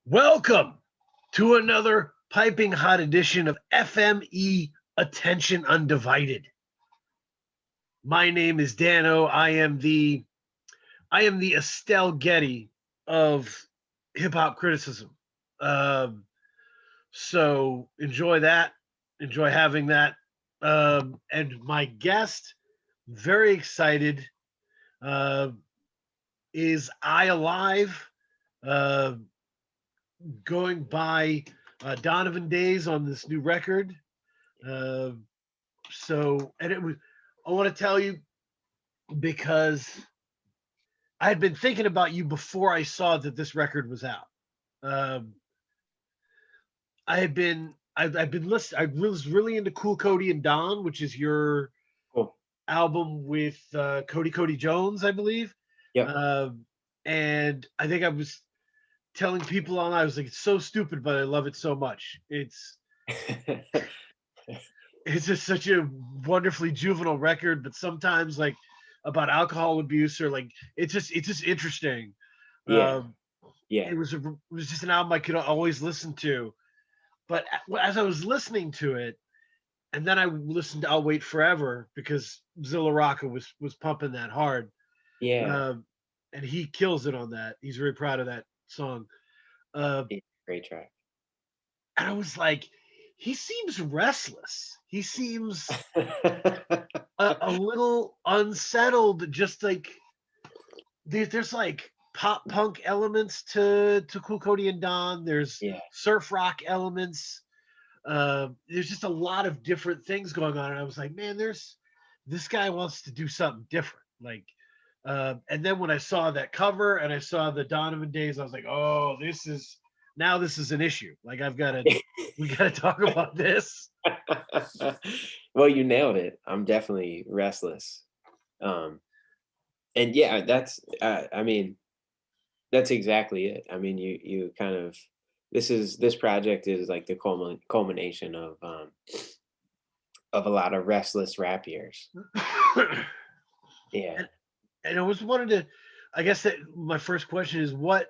Welcome to another piping hot edition of FME Attention Undivided. My name is Dano. I am the Estelle Getty of hip hop criticism. Um, so enjoy that. Enjoy having that. And my guest, very excited, uh, is ialive. Uh, Going by Donovan Days on this new record. Uh, I want to tell you because I had been thinking about you before I saw that this record was out. Um, I've been listening. I was really into Cool Cody and Don, which is your Cool. album with Cody Jones, I believe. Yep. Um, and I think I was telling people online, I was like, it's so stupid, but I love it so much. It's just such a wonderfully juvenile record, but sometimes like about alcohol abuse or like it's just interesting. Yeah. Um, Yeah. it was just an album I could always listen to. But as I was listening to it, and then I listened to "I'll Wait Forever" because Zilla Rocca was pumping that hard, Yeah. um, and he kills it on that. He's very proud of that song. Uh, Yeah. Great track. and I was like, he seems restless. He seems a little unsettled, just like there's like pop punk elements to Cool Cody and Don. There's Yeah. surf rock elements. There's just a lot of different things going on, and I was like, man, there's this guy wants to do something different. Like, and then when I saw that cover and I saw the Donovan Days, I was like, oh, this is an issue. Like, we got to talk about this. Well, you nailed it. I'm definitely restless. Um, and yeah, I mean, that's exactly it. I mean, you kind of, this project is like the culmination of a lot of restless rap years. Yeah. and, and I was wanted to, I guess that my first question is what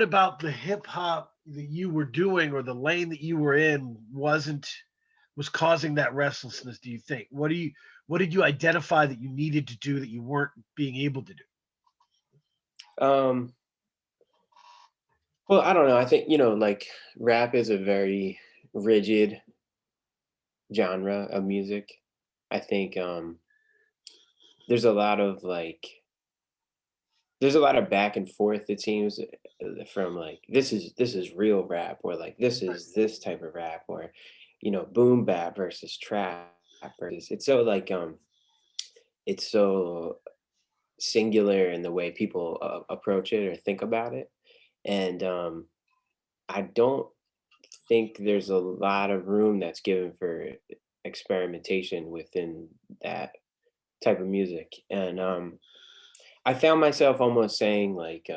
about the hip hop that you were doing or the lane that you were in was causing that restlessness, do you think? What did you identify that you needed to do that you weren't being able to do? Um, well, I don't know. I think, like rap is a very rigid genre of music. I think there's a lot of there's a lot of back and forth, it seems, from like this is real rap, or like this Right. is this type of rap, or boom bap versus trap versus, it's so singular in the way people approach it or think about it. And I don't think there's a lot of room that's given for experimentation within that type of music. And I found myself almost saying like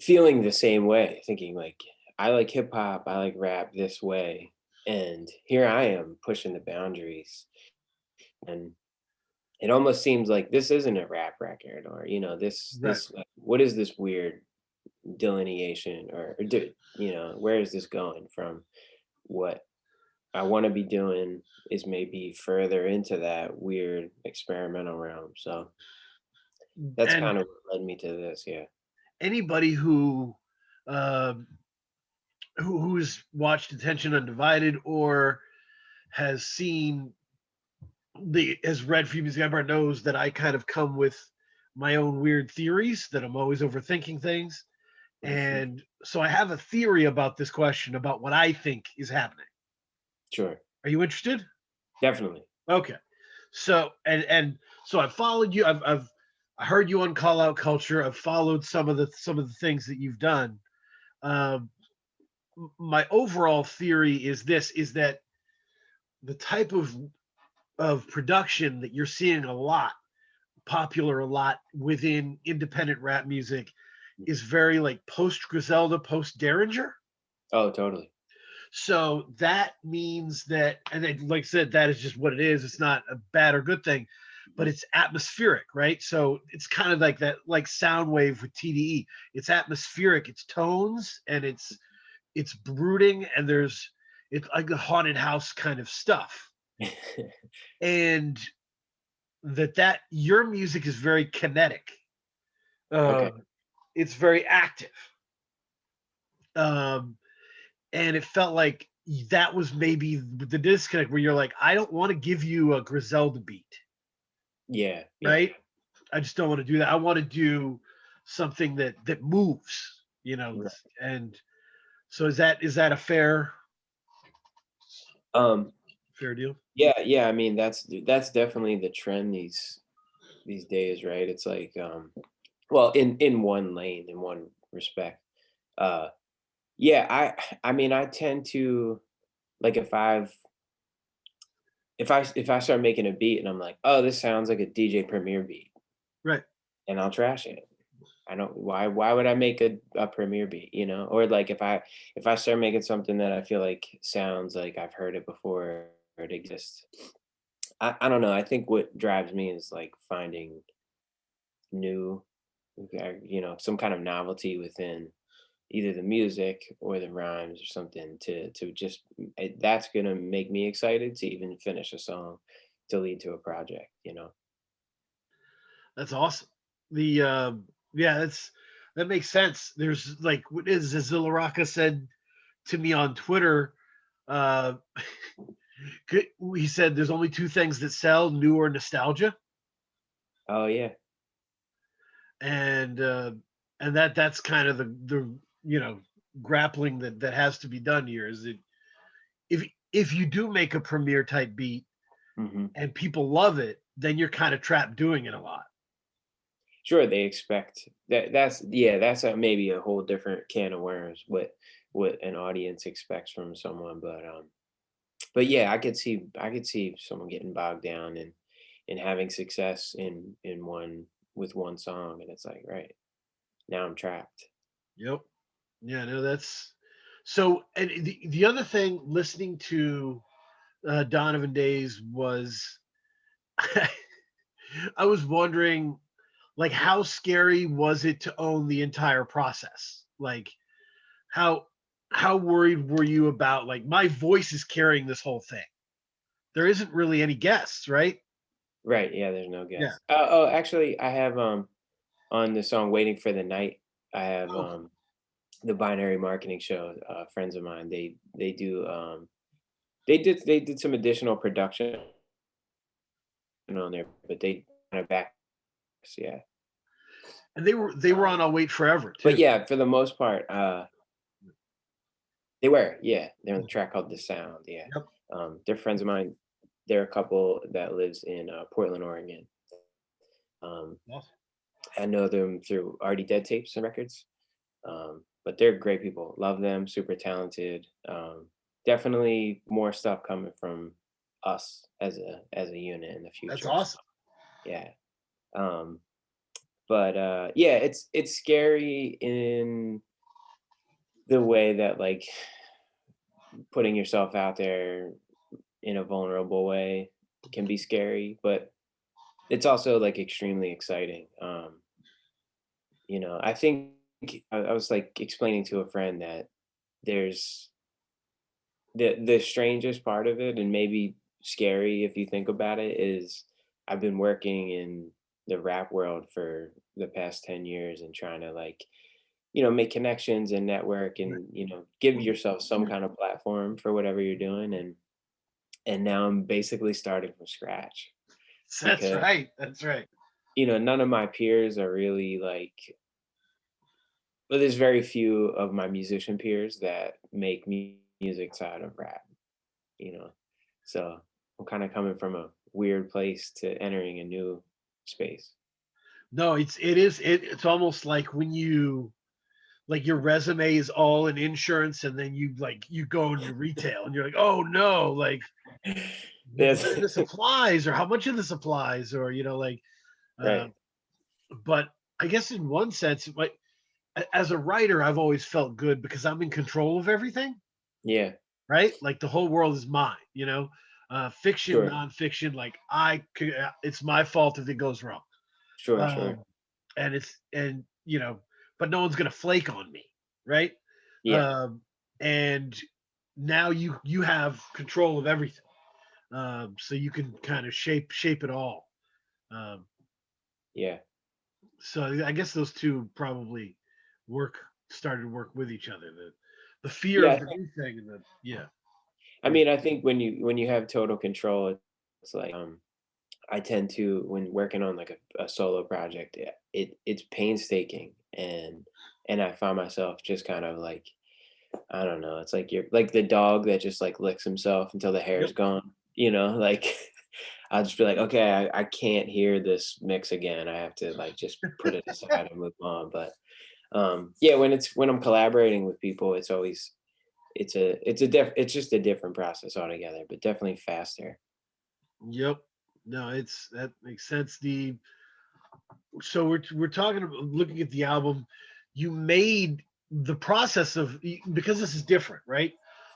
feeling the same way, thinking like I like hip hop, I like rap this way, and here I am pushing the boundaries. And it almost seems like this isn't a rap record, or Right. this what is this weird delineation, where is this going from? What I want to be doing is maybe further into that weird experimental realm. So that's And kind of what led me to this. Yeah. anybody um, who's watched Attention Undivided or has seen the has read Free Music Empire knows that I kind of come with my own weird theories that I'm always overthinking things. Mhm. And so I have a theory about this question about what I think is happening. Sure. Are you interested? Definitely. Okay. So so I followed you. I heard you on Call Out Culture. I've followed some of the things that you've done. Um, my overall theory is this: is that the type of production that you're seeing popular a lot within independent rap music is very like post Griselda, post Derringer. Oh, totally. So that means that, and then, like I said, that is just what it is. It's not a bad or good thing. but it's atmospheric, right? So it's kind of like that, like sound wave with TDE. It's atmospheric, it's tones, and it's brooding, and it's like a haunted house kind of stuff. And that your music is very kinetic. Okay. Uh, it's very active. Um, and it felt like that was maybe the disconnect where you're like, I don't want to give you a Griselda beat, Yeah, yeah. right? I just don't want to do that. I want to do something that moves, Right. and so is that a Um, fair deal? yeah, yeah. I mean, that's definitely the trend these days, right? It's like, well, in one lane, in one respect. Uh, yeah, I mean, I tend to like if I start making a beat and I'm like, oh, this sounds like a DJ Premier beat, Right. and I'll trash it. I don't why would I make a premiere beat, you know? Or like if I start making something that I feel like sounds like I've heard it before or it exists. I don't know. I think what drives me is like finding new some kind of novelty within either the music or the rhymes or something to just that's gonna make me excited to even finish a song to lead to a project, you know? That's awesome. The Yeah, that makes sense. There's like what is Zilla Rocca said to me on Twitter. Uh, he said there's only two things that sell: new or nostalgia, Oh yeah. and that's kind of the grappling that has to be done here. Is that if you do make a premiere type beat Hmm. and people love it, then you're kind of trapped doing it a lot. Sure, they expect that's yeah, that's maybe a whole different can of worms, what an audience expects from someone, but yeah, I could see someone getting bogged down and having success in one with one song, and it's like, right, now I'm trapped. Yep. Yeah, no, that's so. And the other thing, listening to Donovan Days was, I was wondering, like, how scary was it to own the entire process? Like, how how worried were you about like my voice is carrying this whole thing? There isn't really any guests, right? Right, yeah, there's no Yeah. guess. Oh, actually, I have, on the song "Waiting for the Night," I have, Oh, the Binary Marketing Show, friends of mine, they did some additional production on there, but they kinda back yeah. and they were on Um, I'll Wait Forever but too. yeah, for the most part, they were, yeah, they're on the track called "The Sound," yeah. Yep. They're friends of mine. They're a couple that lives in, Portland, Oregon. Um, Awesome. I know them through Already Dead tapes and records, but they're great people. Love them, super talented. Definitely more stuff coming from us as a unit in the That's future. So, awesome. yeah. Um, but yeah, it's scary in the way that like putting yourself out there in a vulnerable way can be scary, but it's also like extremely exciting. I think I was like explaining to a friend that there's the strangest part of it, and maybe scary if you think about it, is I've been working in the rap world for the past 10 years and trying to like, make connections and network Right. and, give yourself some kind of platform for whatever you're doing. And now I'm basically starting from scratch That's because, right. That's right. none of my peers are really like, well, there's very few of my musician peers that make music side of rap, you know. So I'm kind of coming from a weird place to entering a new space. No, it's almost like when you like your resume is all in insurance and then you go into retail and you're like, oh no, like Yes. this applies or how much of this applies or uh Right. but I guess in one sense like as a writer I've always felt good because I'm in control of everything, Yeah. right? Like the whole world is mine. fiction, Sure. nonfiction. Like it's my fault if it goes wrong. Sure. Sure. Um, and but no one's gonna flake on me, right? Yeah. Um, and now you have control of everything, so you can kind of shape it all. Um, Yeah. so I guess those two probably work started to work with each other. The fear Yeah. of the new thing and the yeah. I Yeah. mean, I think when you have total control, it's like I tend to when working on like a solo project, it's painstaking and I find myself just kind of like I don't know, it's like you're like the dog that just like licks himself until the hair Yep. is gone, you know, like I'll just be like, okay, I can't hear this mix again. I have to like just put it aside and move on. But yeah, when I'm collaborating with people, it's always it's just a different process altogether, but definitely faster. Yep. No, that makes sense. The so we're talking about looking at the album. You made the process of because this is different, right?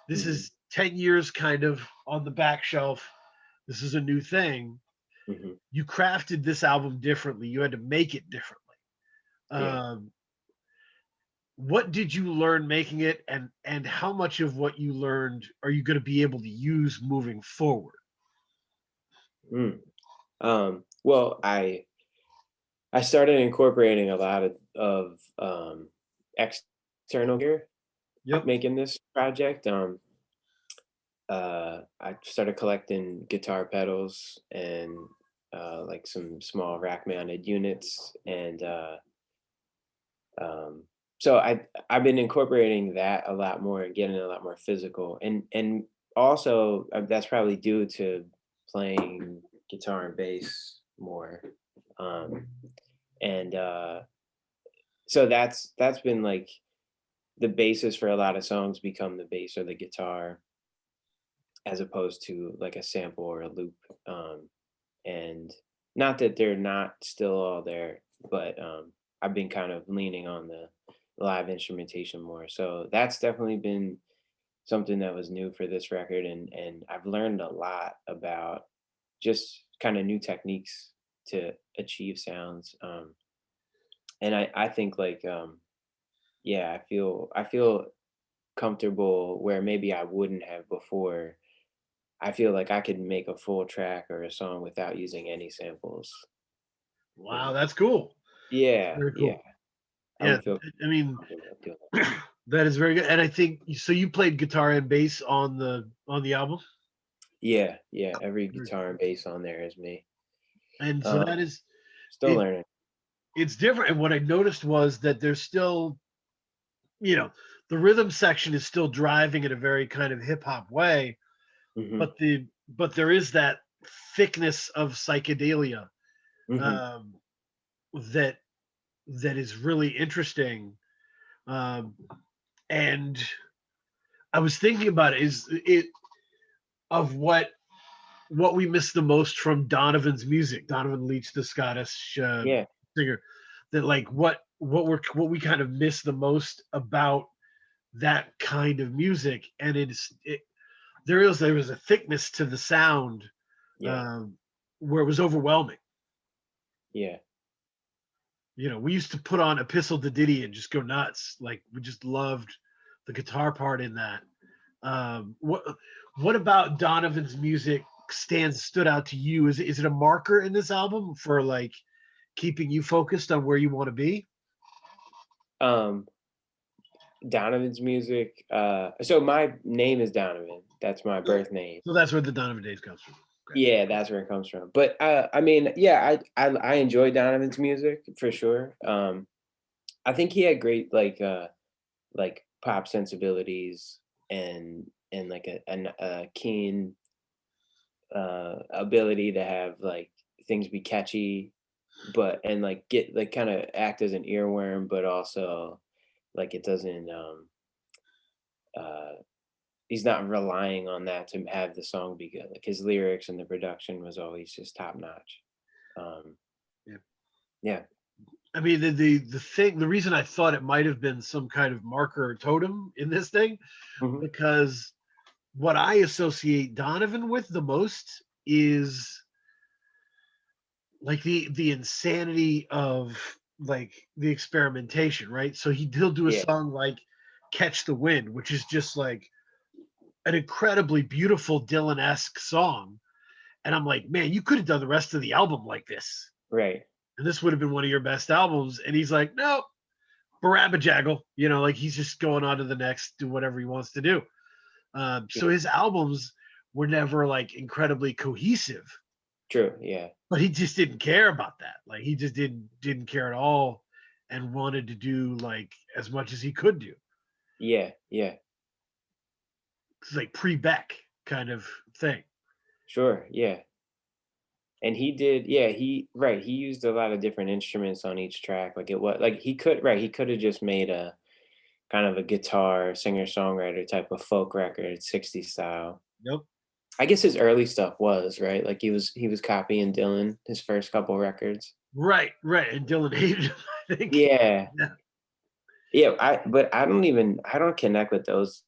This Hmm. is 10 years kind of on the back shelf. This is a new thing. Hmm. You crafted this album differently. You had to make it differently. Yeah. Um, what did you learn making it, and how much of what you learned are you going to be able to use moving forward? Mm. Well, I started incorporating a lot of external gear Yep. making this project. I started collecting guitar pedals and like some small rack mounted units, and so I've been incorporating that a lot more and getting a lot more physical, and also that's probably due to playing guitar and bass more, um, and so that's been like the basis for a lot of songs become the bass or the guitar as opposed to like a sample or a loop. And not that they're not still all there, but I've been kind of leaning on the live instrumentation more. So that's definitely been something that was new for this record, and I've learned a lot about just kind of new techniques to achieve sounds. And I think like yeah, I feel comfortable where maybe I wouldn't have before. I feel like I could make a full track or a song without using any samples. Wow, And that's cool. yeah, Very yeah, cool. I Yeah, would feel I mean, comfortable doing that. that is very good. And I think so. You played guitar and bass on the album, Yeah, yeah, every very guitar cool. and bass on there is me. And so Um, that is Still it. learning. It's different. And what I noticed was that there's still, you know, the rhythm section is still driving in a very kind of hip hop way, Mhm, but there is that thickness of psychedelia mhm, um, that that is really interesting. Um, and I was thinking about it is it of what we miss the most from Donovan's music. Donovan Leitch, the Scottish yeah, singer, that like what we kind of miss the most about that kind of music, and there was a thickness to the sound yeah, um, where it was overwhelming. yeah. We used to put on Epistle to Diddy and just go nuts. Like we just loved the guitar part in that. What about Donovan's music stood out to you? Is it a marker in this album for like keeping you focused on where you want to be? Um, Donovan's music, so my name is Donovan, that's my birth name. So that's where the Donovan Days comes from. Okay. Yeah, that's where it comes from. But, I mean, yeah, I enjoy Donovan's music for sure. I think he had great, like, pop sensibilities and, like, a keen, ability to have, like, things be catchy, but and, like, get like, kinda act as an earworm, but also, like, it doesn't, uh he's not relying on that to have the song be good. Like, his lyrics and the production was always just top notch. Um, Yeah. yeah. I mean, the reason I thought it might have been some kind of marker or totem in this thing Mhm. because what I associate Donovan with the most is like the insanity of like the experimentation, right? So he'll do a Yeah, song like Catch the Wind, which is just like an incredibly beautiful Dylan-esque song. And I'm like, man, you could have done the rest of the album like this. right. And this would have been one of your best albums. And he's like, no, Barabajaggle, like he's just going on to the next, do whatever he wants to do. Yeah, So his albums were never like incredibly cohesive, true. Yeah, but he just didn't care about that. Like he just didn't care at all and wanted to do like as much as he could do. yeah, yeah. It's like pre-Beck kind of thing. Sure. Yeah. And he did, yeah, he used a lot of different instruments on each track. Like it was like he could have just made a kind of a guitar singer-songwriter type of folk record, 60s style. Nope. I guess his early stuff was, right? Like he was copying Dylan, his first couple records. Right, right. And Dylan hated him, I think. Yeah. Yeah. Yeah, but I don't connect with those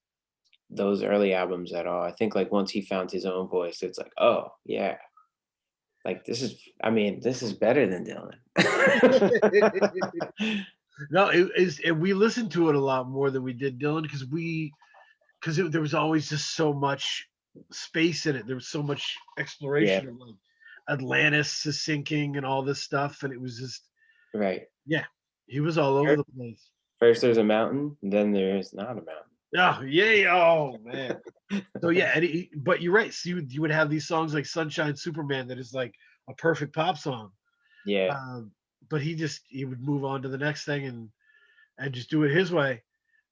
early albums at all. I think like once he found his own voice, it's like, "Oh, yeah. Like this is better than Dylan." No, it is, and we listened to it a lot more than we did Dylan because there was always just so much space in it. There was so much Yeah, exploration of like Atlantis is sinking and all this stuff, and it was just right. yeah, he was all over the place. First there's a mountain, then there's not a Oh yeah, oh man. mountain. So yeah, but you're right. So you would have these songs like Sunshine Superman that is like a perfect pop song. Yeah. Um, but he would move on to the next thing and just do it his way.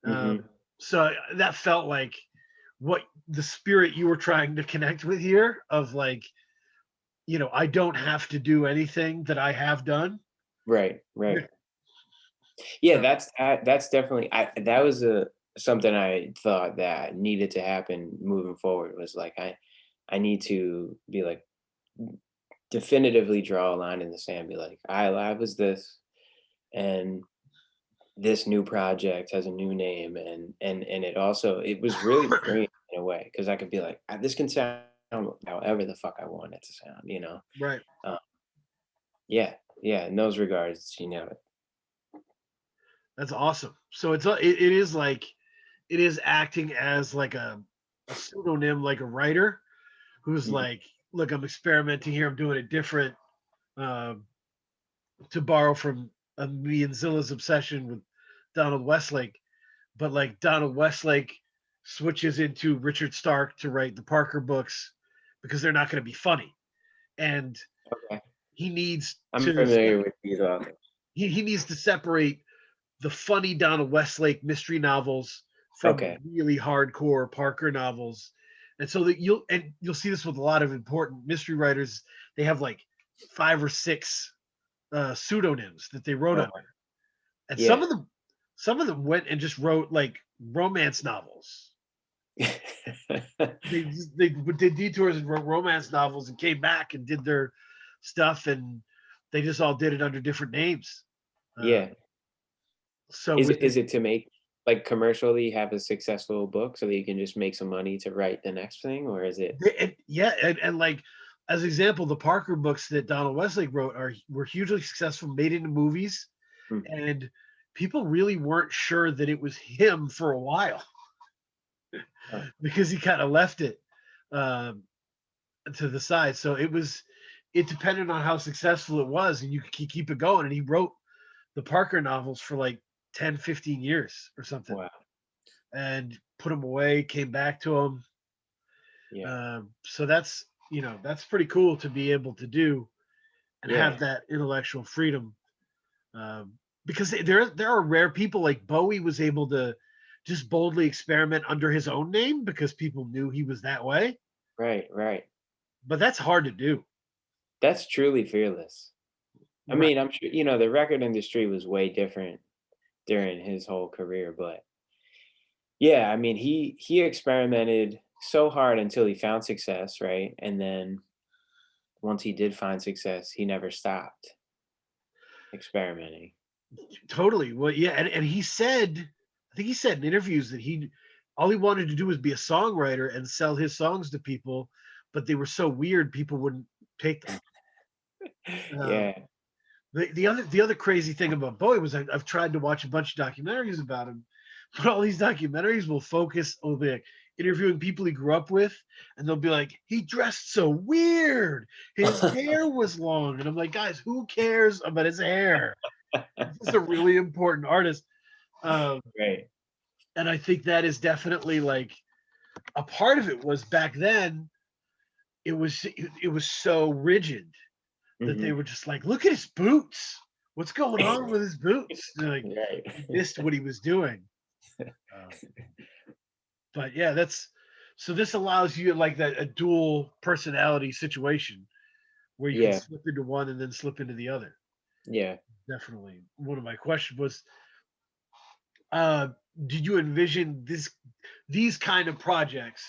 Mhm. So that felt like what the spirit you were trying to connect with here of like, I don't have to do anything that I have done. Right, right. Yeah, So that's definitely that was a something I thought that needed to happen moving forward was like I need to be like definitively draw a line in the sand, be like, I was this and this new project has a new name and it was really freeing in a way because I could be like, this can sound however the fuck I want it to sound, you know? right. Uh, yeah, yeah, in those regards, That's awesome. So it is like it is acting as like a pseudonym, like a writer who's mhm, like, look, I'm experimenting here. I'm doing it different. Um, to borrow from me and Zilla's obsession with Donald Westlake, but like Donald Westlake switches into Richard Stark to write the Parker books because they're not going to be funny, and okay. he needs I'm to familiar with these authors. he needs to separate the funny Donald Westlake mystery novels from the Okay. really hardcore Parker novels. And so that you'll see this with a lot of important mystery writers. They have like 5 or 6 pseudonyms that they wrote Oh, under, and yeah. some of them went and just wrote like romance novels. They did detours and wrote romance novels and came back and did their stuff, and they just all did it under different names. Uh, Yeah. so with Is it to make like commercially have a successful book so that you can just make some money to write the next thing, or is it yeah, and like as example, the Parker books that Donald Westlake wrote were hugely successful, made into movies, mm, and people really weren't sure that it was him for a while huh, because he kind of left it um, to the side. So it depended on how successful it was, and you could keep it going. And he wrote the Parker novels for like 10, 15 years or something, wow. and put them away, came back to them. Yeah. So that's pretty cool to be able to do and Yeah. have that intellectual freedom. Because there are rare people like Bowie was able to just boldly experiment under his own name because people knew he was that way. Right, right. But that's hard to do. That's truly fearless. I Right. mean, I'm sure, the record industry was way different during his whole career, but yeah, I mean, he experimented so hard until he found success, right? And then once he did find success, he never stopped experimenting. Totally. Well, yeah, and he said, I think he said in interviews that he all he wanted to do was be a songwriter and sell his songs to people, but they were so weird people wouldn't take them. Uh, Yeah. the other crazy thing about Bowie was I've tried to watch a bunch of documentaries about him, but all these documentaries will focus on like interviewing people he grew up with, and they'll be like, he dressed so weird, his hair was long, and I'm like, guys, who cares about his hair? This is a really important artist. Um, Right. and I think that is definitely like a part of it was back then it was so rigid that they Hmm. were just like, look at his boots. What's going on with his boots? They're like Right. he missed what he was doing. Um, but yeah, that's so this allows you like that a dual personality situation where you can Yeah. slip into one and then slip into the other. Yeah. Definitely. One of my questions was, uh, did you envision these kind of projects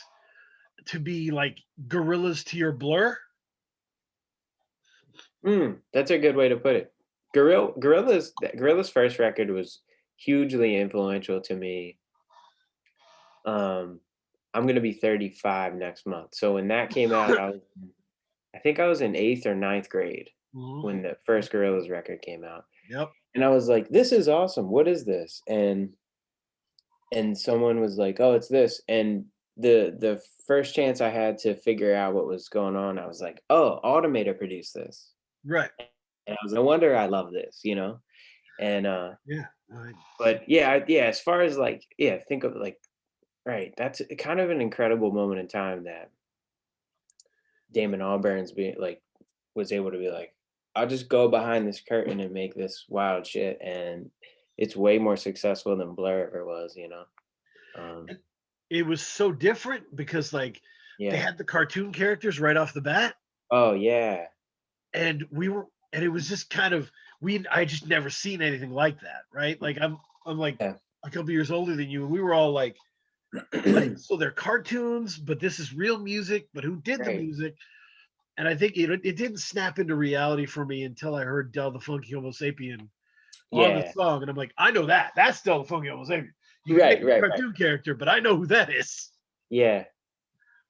to be like gorillas to your Blur? That's a good way to put it. Gorilla's first record was hugely influential to me. Um, I'm gonna be 35 next month. So when that came out, I think I was in 8th or ninth grade Mhm. when the first Gorillaz record came out. Yep. And I was like, "This is awesome. What is this?" And someone was like, "Oh, it's this." And the first chance I had to figure out what was going on, I was like, "Oh, Automator produced this." Right. And I was, "No wonder I love this," you know? And, Yeah. but yeah, as far as like, yeah, think of like, right, that's kind of an incredible moment in time that Damon Albarn's being like, was able to be like, I'll just go behind this curtain and make this wild shit. And it's way more successful than Blur ever was, you know? Um, And it was so different because like they yeah. had the cartoon characters right off the bat, Oh, yeah. and it was just kind of we I just never seen anything like that, right? Like I'm like Yeah. a couple years older than you, and we were all like, what? So they're cartoons, but this is real music, but who did the Right. music? And I think it didn't snap into reality for me until I heard Del the Funky Homo Sapien on the Yeah. song, and I'm like, I know that's Del the Funky Homo Sapien. You can make Right, a right, right. cartoon character, but I know who that is. Yeah.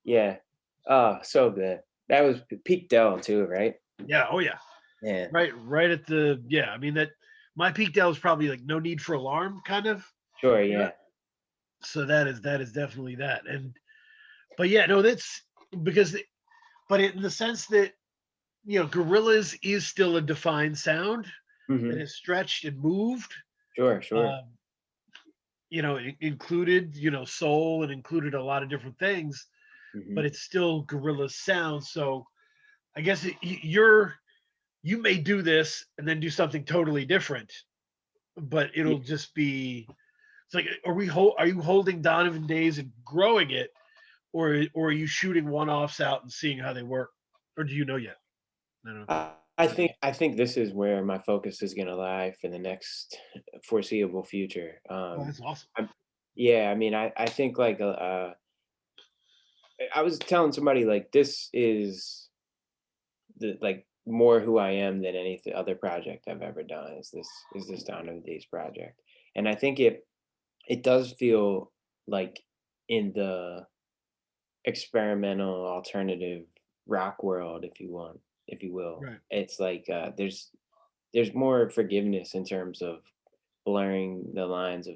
Yeah. Oh, so good. That was peak Dell too, right? Yeah, oh yeah. Yeah. Right at the yeah, I mean that my peak Del is probably like no need for alarm kind of. Sure. Yeah. Yeah. So that is definitely that. And but yeah, no, that's because but in the sense that Gorillas is still a defined sound that Hmm. is stretched and moved. Sure. Sure. Um, it included, soul and included a lot of different things, Hmm. but it's still gorilla sound. So I guess you may do this and then do something totally different, but Yeah. it'll just be it's like are you holding Donovan Days and growing it, or are you shooting one offs out and seeing how they work, or do you know yet? I don't know. I think this is where my focus is gonna lie for the next foreseeable future. Oh, that's awesome. I'm, yeah, I mean, I think like I was telling somebody like this is the like more who I am than any other project I've ever done. Is this Donovan Days project, and I think it does feel like in the experimental alternative rock world, if you will. Right. It's like there's more forgiveness in terms of blurring the lines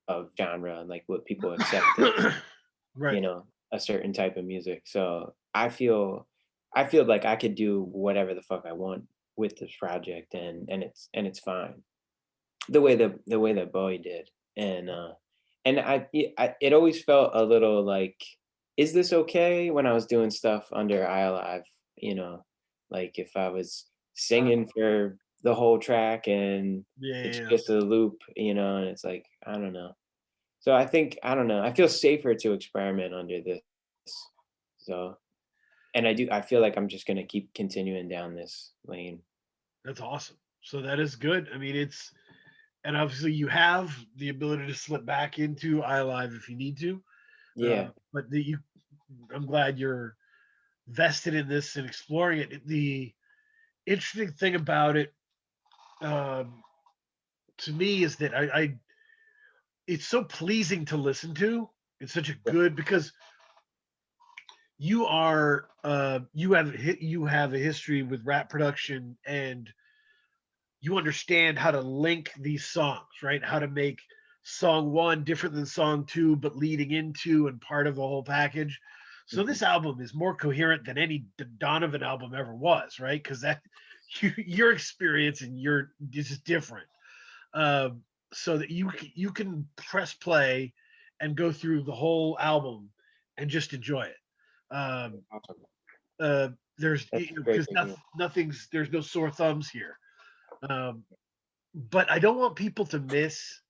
of genre and like what people accept as, Right. a certain type of music. So I feel like I could do whatever the fuck I want with this project, and it's fine. The way that Bowie did. And it always felt a little like, is this okay when I was doing stuff under ialive, you know, like if I was Uh, singing for the whole track and yeah, it's yeah, yeah. just a loop, and it's like, I don't know. So I don't know. I feel safer to experiment under this. So, and I feel like I'm just gonna keep continuing down this lane. That's awesome. So that is good. I mean, and obviously you have the ability to slip back into iLive if you need to. Yeah. But I'm glad you're vested in this and exploring it. The interesting thing about it, um, to me, is that it's so pleasing to listen to. It's such a Yeah. good because you have a history with rap production, and you understand how to link these songs, right? How to make song one different than song two, but leading into and part of the whole package. So Mhm. this album is more coherent than any Donovan album ever was, right? Because that your experience and your this is different. So that you can press play and go through the whole album and just enjoy it. Awesome. Uh, there's That's great because to hear. nothing's there's no sore thumbs here. Um, but I don't want people to miss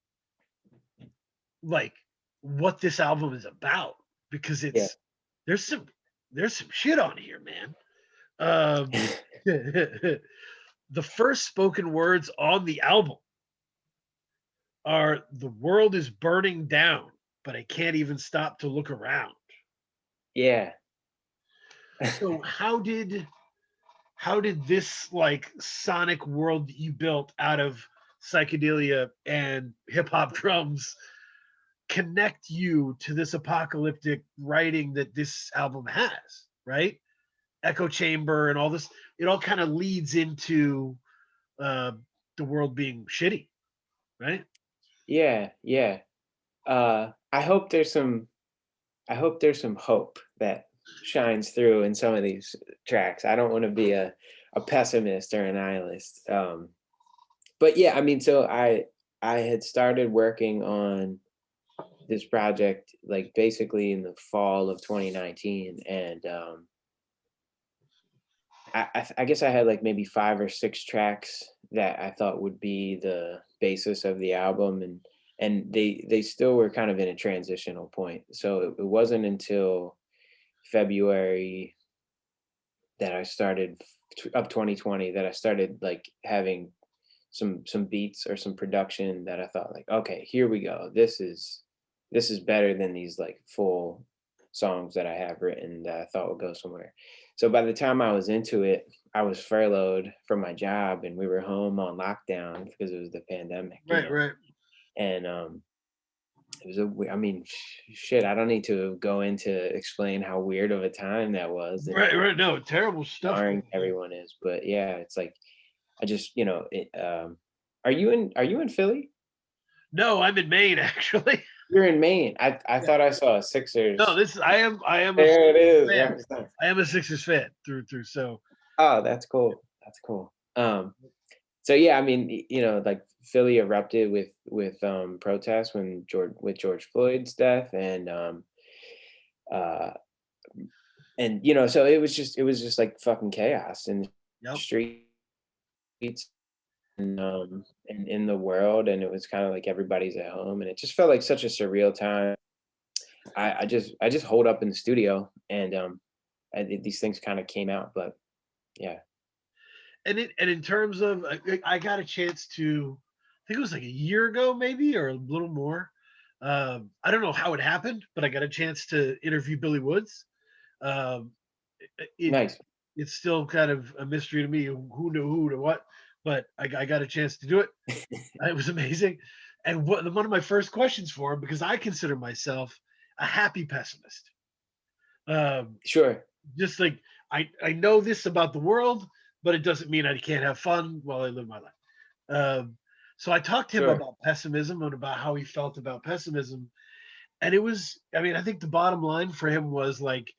like what this album is about because Yeah. there's some there's some shit on here, man. Um, the first spoken words on the album are "The world is burning down, but I can't even stop to look around." Yeah. So how did this like sonic world that you built out of psychedelia and hip hop drums connect you to this apocalyptic writing that this album has, right? Echo chamber and all this, it all kind of leads into uh, the world being shitty, right? Yeah, yeah. I hope there's some hope that shines through in some of these tracks. I don't wanna be a pessimist or a nihilist. But yeah, I mean, so I had started working on this project, like, basically in the fall of 2019, and, I guess I had, like, maybe 5 or 6 tracks that I thought would be the basis of the album, and they still were kind of in a transitional point. So it wasn't until February that I started of 2020 that I started, like, having some beats or some production that I thought like, "Okay, here we go. This is better than these, like, full songs that I have written that I thought would go somewhere." So by the time I was into it, I was furloughed from my job, and we were home on lockdown because it was the pandemic, you Right, know? right, And, it was I mean, shit, I don't need to go into explain how weird of a time that was and right, right. No, terrible stuff jarring going on. everyone is, but yeah, it's like I just, are you in Philly? No, I'm in Maine actually. You're in Maine. I Yeah. thought I saw a No, Sixers. this I am a There it Sixers is, fan. right there. I am a Sixers fan through through. So Oh, that's cool. That's cool. So yeah, I mean, like Philly erupted with protests when George Floyd's death, uh and so it was just like fucking chaos in the yep. streets and in the world, and it was kind of like everybody's at home, and it just felt like such a surreal time. I just hold up in the studio, and these things kind of came out, but yeah, And in terms of I got a chance to I think it was like a year ago maybe or a little more. I don't know how it happened, but I got a chance to interview Billy Woods. Um, it nice. it's still kind of a mystery to me who knew who to what, but I got a chance to do it. It was amazing. And one of my first questions for him, because I consider myself a happy pessimist. Um, Sure. just like I know this about the world, but it doesn't mean I can't have fun while I live my life. So I talked to him Sure. about pessimism and about how he felt about pessimism. And it was, I mean, I think the bottom line for him was like,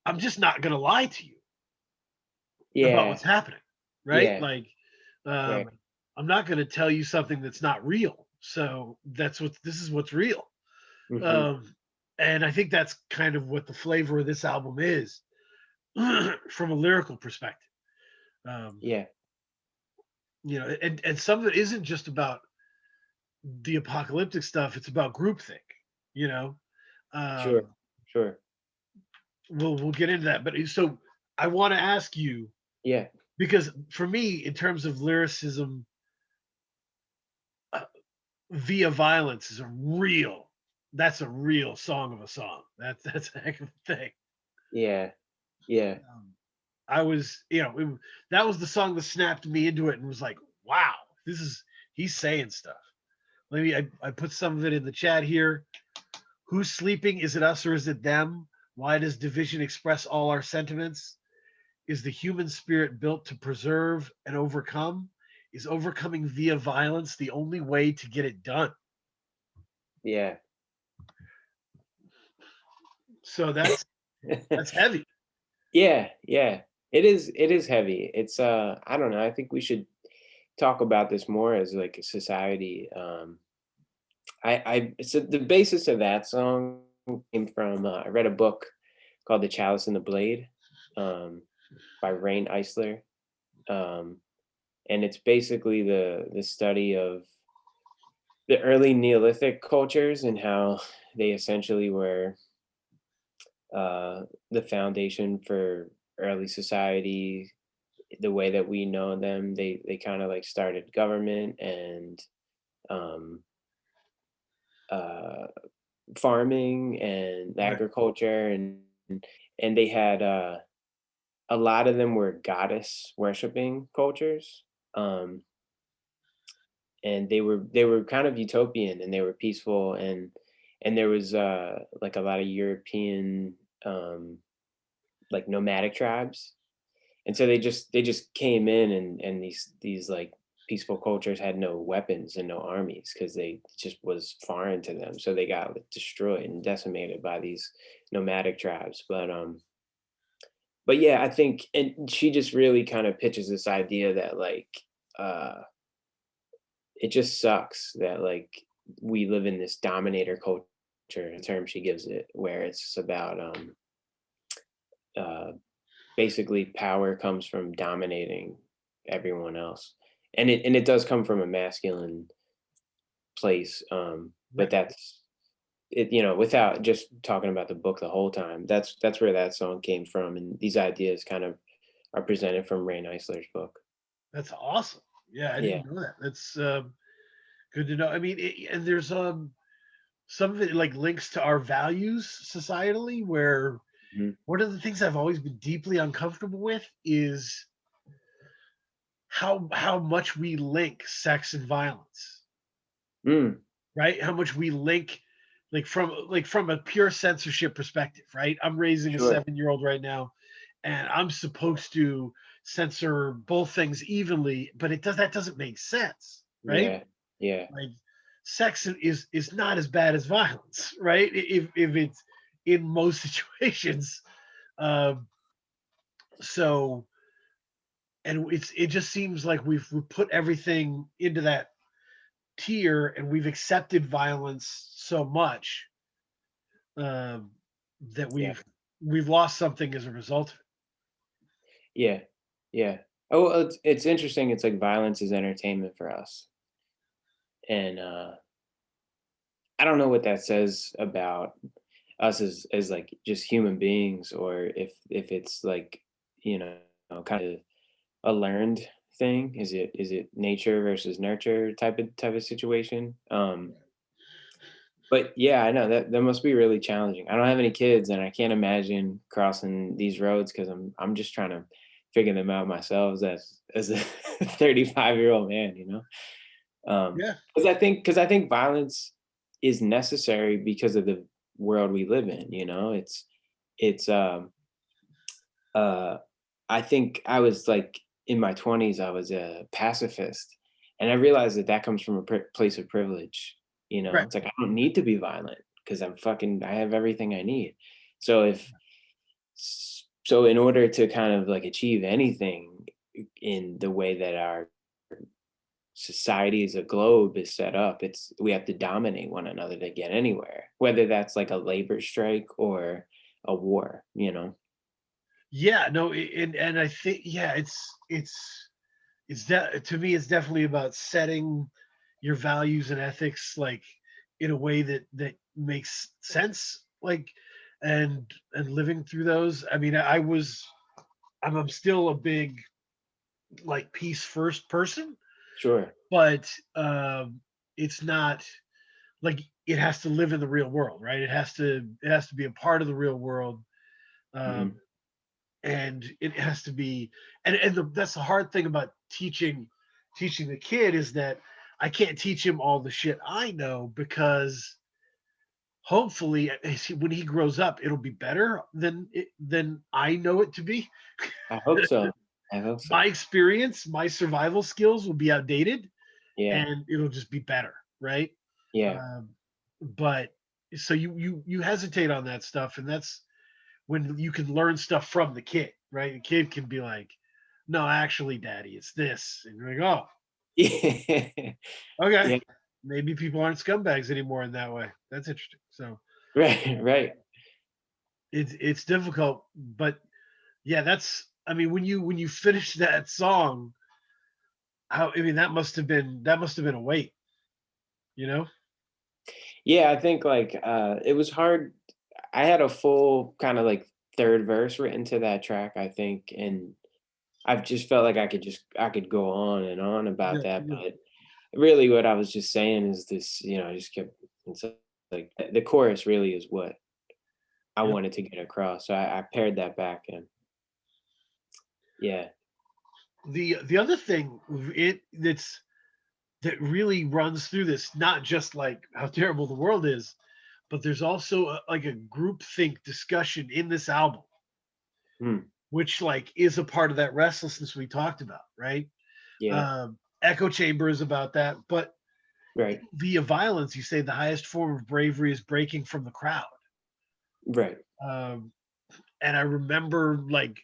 I'm just not going to lie to you about Yeah. what's happening. Right. Yeah. Like, Right. I'm not going to tell you something that's not real. So this is what's real. Hmm. Um, and I think that's kind of what the flavor of this album is from a lyrical perspective. Um, Yeah. and some of it isn't just about the apocalyptic stuff, it's about groupthink, you know. Sure. um Sure. we'll get into that, but so I want to ask you, Yeah. because for me in terms of lyricism, uh, via violence is a real that's a real song of a song. That's a heck of a thing. Yeah. Yeah. um, I was, that was the song that snapped me into it and was like, wow, this is he's saying stuff. Maybe I put some of it in the chat here. Who's sleeping? Is it us or is it them? Why does division express all our sentiments? Is the human spirit built to preserve and overcome? Is overcoming via violence the only way to get it done? Yeah. So that's heavy. Yeah, yeah. It is heavy. It's I don't know. I think we should talk about this more as like a society. I so the basis of that song came from I read a book called The Chalice and the Blade um by Rain Eisler. Um and it's basically the study of the early Neolithic cultures and how they essentially were uh the foundation for early society the way that we know them. They kind of like started government and um uh farming and Right. agriculture, and they had a lot of them were goddess worshiping cultures. And they were kind of utopian, and they were peaceful, and there was like a lot of European um like nomadic tribes. And so they just came in, and these like peaceful cultures had no weapons and no armies because they just was foreign to them. So they got like, destroyed and decimated by these nomadic tribes. But yeah, I think, and she just really kind of pitches this idea that like uh it just sucks that like we live in this dominator culture, the term she gives it, where it's about uh basically power comes from dominating everyone else, and it does come from a masculine place. But Right. that's it, without just talking about the book the whole time. That's where that song came from, and these ideas kind of are presented from Ray Eisler's book. That's awesome. Yeah, I Yeah. didn't know that. That's good to know. I mean, and there's some of it like links to our values societally. Where Mhm. one of the things I've always been deeply uncomfortable with is how much we link sex and violence, Mm, right? How much we link like from a pure censorship perspective, right? I'm raising a sure. 7-year old right now, and I'm supposed to censor both things evenly, but it does that doesn't make sense, right? Yeah. Yeah. Like sex is not as bad as violence, right? If it's in most situations. Um, so and it just seems like we put everything into that tier and we've accepted violence so much um, that Yeah. we've lost something as a result of it. Yeah. Yeah. Oh, well, it's interesting. It's like violence is entertainment for us, and I don't know what that says about us as like just human beings, or if it's like you know kind of a learned thing. Is it nature versus nurture type of situation? But yeah, I know that must be really challenging. I don't have any kids, and I can't imagine crossing these roads because I'm just trying to figure them out myself as a 35-year-old man, Yeah, because I think violence is necessary because of the world we live in. It's uh I think I was like in my 20s I was a pacifist, and I realized that comes from a place of privilege. right. It's like I don't need to be violent because I have everything I need. So in order to kind of like achieve anything in the way that our society as a globe is set up, we have to dominate one another to get anywhere, whether that's like a labor strike or a war. Yeah, no, and I think yeah, it's that to me it's definitely about setting your values and ethics like in a way that makes sense like and living through those. I mean, I'm still a big like peace first person, Sure. but it's not like it has to live in the real world, right? It has to be a part of the real world. Hmm. Um, and it has to be and that's the hard thing about teaching the kid is that I can't teach him all the shit I know because hopefully, when he grows up, it'll be better than I know it to be. I hope so. I hope so. My experience, my survival skills will be outdated, Yeah. and it'll just be better, right? Yeah. Um, but so you hesitate on that stuff, and that's when you can learn stuff from the kid, right? The kid can be like, "No, actually, Daddy, it's this," and you're like, "Oh, Yeah. okay." Yeah. Maybe people aren't scumbags anymore in that way. That's interesting. So Right, right. it's difficult, but yeah, that's. I mean, when you finish that song, how I mean that must have been a weight, you know? Yeah, I think, like, it was hard. I had a full kinda, like, 3rd verse written to that track, I think, and I've just felt like I could go on and on about Yeah, that, yeah, but really what I was just saying is this, I just kept it's like, the chorus really is what I yeah. wanted to get across, so I pared that back and yeah. The other thing that really runs through this, not just like how terrible the world is, but there's also like a group think discussion in this album, Mm, which like is a part of that restlessness we talked about, right? yeah, Echo Chamber is about that, but right, via violence, you say the highest form of bravery is breaking from the crowd. right. Um, and I remember like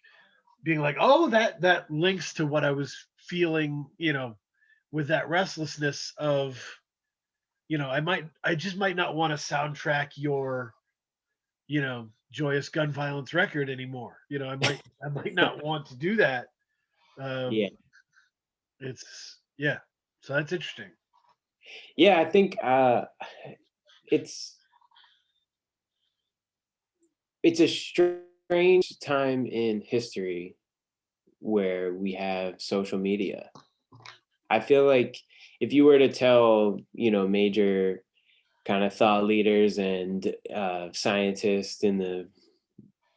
being like, oh, that links to what I was feeling, with that restlessness of, I just might not want to soundtrack your, joyous gun violence record anymore. I might not want to do that. Um, Yeah. it's yeah, so that's interesting. Yeah, I think, it's it's a strange time in history where we have social media. I feel like if you were to tell, major kind of thought leaders and scientists in the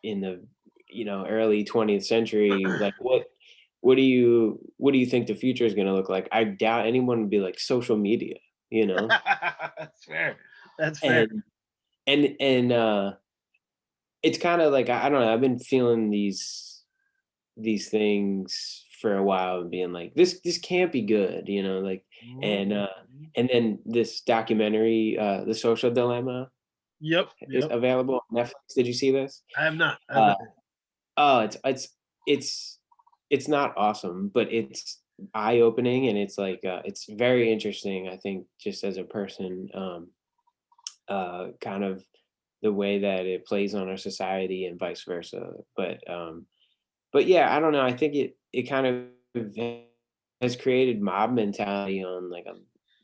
early 20th century, like what do you think the future is going to look like? I doubt anyone would be like social media, you know, That's fair. That's fair. and and it's kind of like I don't know. I've been feeling these things for a while and being like, this can't be good, like, and uh Mhm. and then this documentary, The Social Dilemma, Yep, is yep. available on Netflix. Did you see this? I have not. I have Uh not. oh, it's it's not awesome, but it's eye-opening and it's like it's very interesting, I think, just as a person, kind of the way that it plays on our society and vice versa. But yeah, I don't know. I think it kind of has created mob mentality on like a